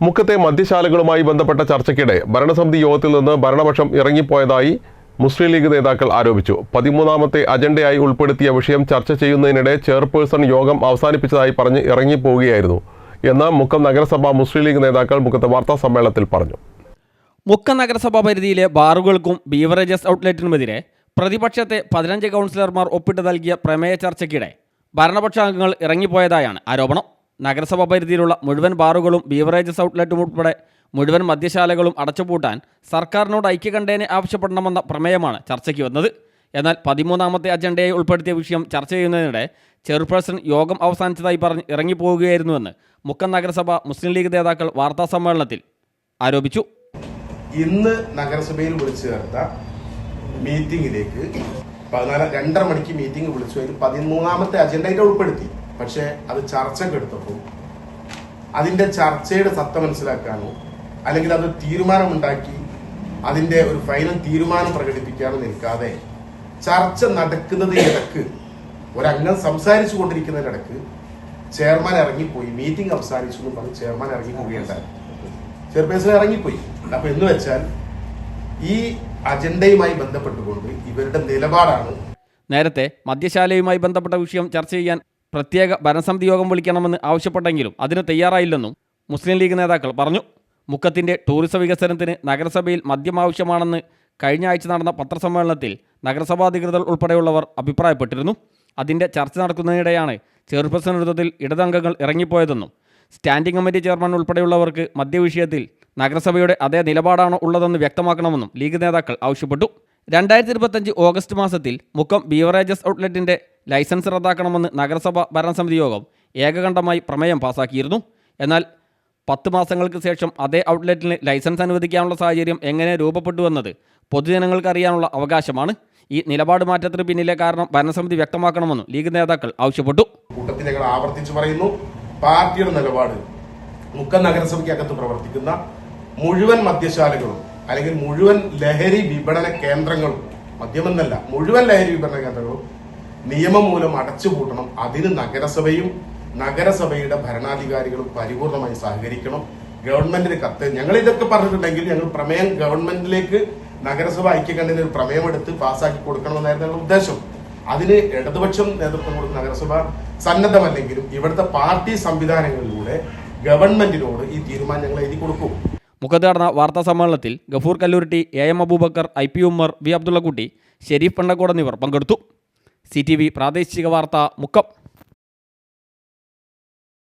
മുക്കത്തെ മദ്യശാലകളുമായി ബന്ധപ്പെട്ട ചർച്ചയ്ക്കിടെ ഭരണസമിതി യോഗത്തിൽ നിന്ന് ഭരണപക്ഷം ഇറങ്ങിപ്പോയതായി മുസ്ലിം ലീഗ് നേതാക്കൾ ആരോപിച്ചു. 13ാമത്തെ അജണ്ടയായി ഉൾപ്പെടുത്തിയ വിഷയം ചർച്ച ചെയ്യുന്നതിനിടെ ചെയർപേഴ്സൺ യോഗം അവസാനിപ്പിച്ചതായി പറഞ്ഞ് ഇറങ്ങിപ്പോവുകയായിരുന്നു എന്ന് മുക്കം നഗരസഭ മുസ്ലിം ലീഗ് നേതാക്കൾ മുക്കത്തെ വാർത്താ സമ്മേളനത്തിൽ പറഞ്ഞു. മുക്കം നഗരസഭാ പരിധിയിലെ ബാറുകൾക്കും ബീവറേജസ് ഔട്ട്ലെറ്റിനുമെതിരെ പ്രതിപക്ഷത്തെ 15 കൗൺസിലർമാർ ഒപ്പിട്ട് നൽകിയ പ്രമേയ ചർച്ചയ്ക്കിടെ ഭരണപക്ഷാംഗങ്ങൾ ഇറങ്ങിപ്പോയതായാണ് ആരോപണം. നഗരസഭാ പരിധിയിലുള്ള മുഴുവൻ ബാറുകളും ബീവറേജസ് ഔട്ട്ലെറ്റും ഉൾപ്പെടെ മുഴുവൻ മദ്യശാലകളും അടച്ചുപൂട്ടാൻ സർക്കാരിനോട് ഐക്യകണ്ഠേന ആവശ്യപ്പെടണമെന്ന പ്രമേയമാണ് ചർച്ചയ്ക്ക് വന്നത്. എന്നാൽ 13ാമത്തെ അജണ്ടയെ ഉൾപ്പെടുത്തിയ വിഷയം ചർച്ച ചെയ്യുന്നതിനിടെ ചെയർപേഴ്സൺ യോഗം അവസാനിച്ചതായി പറഞ്ഞ് ഇറങ്ങിപ്പോവുകയായിരുന്നുവെന്ന് മുക്കം നഗരസഭ മുസ്ലിം ലീഗ് നേതാക്കൾ വാർത്താ സമ്മേളനത്തിൽ ആരോപിച്ചു. ഇന്ന് നഗരസഭയിൽ വിളിച്ചു ചേർത്ത മീറ്റിംഗിലേക്ക് 2:30 മണിക്ക് മീറ്റിംഗ് വിളിച്ചു. അതിൽ 13ാമത്തെ അജണ്ടയിൽ ഉൾപ്പെടുത്തി. പക്ഷേ അത് ചർച്ചക്കെടുത്തപ്പോൾ അതിന്റെ ചർച്ചയുടെ സത്ത മനസ്സിലാക്കാനോ അല്ലെങ്കിൽ അത് തീരുമാനമുണ്ടാക്കി അതിന്റെ ഒരു ഫൈനൽ തീരുമാനം പ്രകടിപ്പിക്കാനോ നിൽക്കാതെ ചർച്ച നടക്കുന്നത് ഇടക്ക് ഒരംഗം സംസാരിച്ചു കൊണ്ടിരിക്കുന്നതിനിടക്ക് ചെയർമാൻ ഇറങ്ങിപ്പോയി. മീറ്റിംഗ് അവസാനിച്ചു എന്ന് പറഞ്ഞ് ചെയർമാൻ ഇറങ്ങിപ്പോവുകയുണ്ടായി. ചെയർപേഴ്സൺ ഇറങ്ങിപ്പോയി. അപ്പൊ എന്ന് വെച്ചാൽ ഈ അജണ്ടയുമായി ബന്ധപ്പെട്ടുകൊണ്ട് ഇവരുടെ നിലപാടാണ്. നേരത്തെ മദ്യശാലയുമായി ബന്ധപ്പെട്ട വിഷയം ചർച്ച ചെയ്യാൻ പ്രത്യേക ഭരണസമിതി യോഗം വിളിക്കണമെന്ന് ആവശ്യപ്പെട്ടെങ്കിലും അതിന് തയ്യാറായില്ലെന്നും മുസ്ലിം ലീഗ് നേതാക്കൾ പറഞ്ഞു. മുക്കത്തിൻ്റെ ടൂറിസം വികസനത്തിന് നഗരസഭയിൽ മദ്യം ആവശ്യമാണെന്ന് കഴിഞ്ഞ ആഴ്ച നടന്ന പത്രസമ്മേളനത്തിൽ നഗരസഭാധികൃതർ ഉൾപ്പെടെയുള്ളവർ അഭിപ്രായപ്പെട്ടിരുന്നു. അതിൻ്റെ ചർച്ച നടക്കുന്നതിനിടെയാണ് ചെയർപേഴ്സൺ നേതൃത്വത്തിൽ ഇടതംഗങ്ങൾ ഇറങ്ങിപ്പോയതെന്നും സ്റ്റാൻഡിംഗ് കമ്മിറ്റി ചെയർമാൻ ഉൾപ്പെടെയുള്ളവർക്ക് മദ്യവിഷയത്തിൽ നഗരസഭയുടെ അതേ നിലപാടാണോ ഉള്ളതെന്ന് വ്യക്തമാക്കണമെന്നും ലീഗ് നേതാക്കൾ ആവശ്യപ്പെട്ടു. 2025 ഓഗസ്റ്റ് മാസത്തിൽ മുക്കം ബീവറേജസ് ഔട്ട്ലെറ്റിൻ്റെ ലൈസൻസ് റദ്ദാക്കണമെന്ന് നഗരസഭ ഭരണസമിതി യോഗം ഏകകണ്ഠമായി പ്രമേയം പാസാക്കിയിരുന്നു. എന്നാൽ 10 മാസങ്ങൾക്ക് ശേഷം അതേ ഔട്ട്ലെറ്റിന് ലൈസൻസ് അനുവദിക്കാനുള്ള സാഹചര്യം എങ്ങനെ രൂപപ്പെട്ടുവെന്നത് പൊതുജനങ്ങൾക്ക് അറിയാനുള്ള അവകാശമാണ്. ഈ നിലപാട് മാറ്റത്തിന് പിന്നിലെ കാരണം ഭരണസമിതി വ്യക്തമാക്കണമെന്നും ലീഗ് നേതാക്കൾ ആവശ്യപ്പെട്ടു. കൂട്ടത്തിൽ ഞങ്ങൾ ആവർത്തിച്ചു പറയുന്നു, പാർട്ടിയുടെ നിലപാട് മുക്കം നഗരസഭയ്ക്കകത്ത് പ്രവർത്തിക്കുന്ന മുഴുവൻ മദ്യശാലകളും അല്ലെങ്കിൽ മുഴുവൻ ലഹരി വിപണന കേന്ദ്രങ്ങളും, മദ്യമെന്നല്ല മുഴുവൻ ലഹരി വിപണന കേന്ദ്രങ്ങളും നിയമം മൂലം അടച്ചുപൂട്ടണം. അതിന് നഗരസഭയും നഗരസഭയുടെ ഭരണാധികാരികളും പരിപൂർണമായി സഹകരിക്കണം. ഗവൺമെന്റിന് കത്ത് ഞങ്ങൾ ഇതൊക്കെ പറഞ്ഞിട്ടുണ്ടെങ്കിൽ ഞങ്ങൾ പ്രമേയം ഗവൺമെന്റിലേക്ക് നഗരസഭ ഐക്യകണ്ഠേന ഒരു പ്രമേയം എടുത്ത് പാസ്സാക്കി കൊടുക്കണമെന്നായിരുന്നു ഞങ്ങളുടെ ഉദ്ദേശം. അതിന് ഇടതുപക്ഷം നേതൃത്വം കൊടുക്കുന്ന നഗരസഭ സന്നദ്ധമല്ലെങ്കിലും ഇവിടുത്തെ പാർട്ടി സംവിധാനങ്ങളിലൂടെ ഗവൺമെന്റിനോട് ഈ തീരുമാനം ഞങ്ങൾ എഴുതി കൊടുക്കും. മുഖത്ത് നടന്ന വാർത്താ സമ്മേളനത്തിൽ Gafoor Kalluritti, AM Abubakar, IP Ummer, V Abdullakutty, Sharif പണ്ടക്കോട് എന്നിവർ പങ്കെടുത്തു. CTV പ്രാദേശിക വാർത്ത മുക്കം.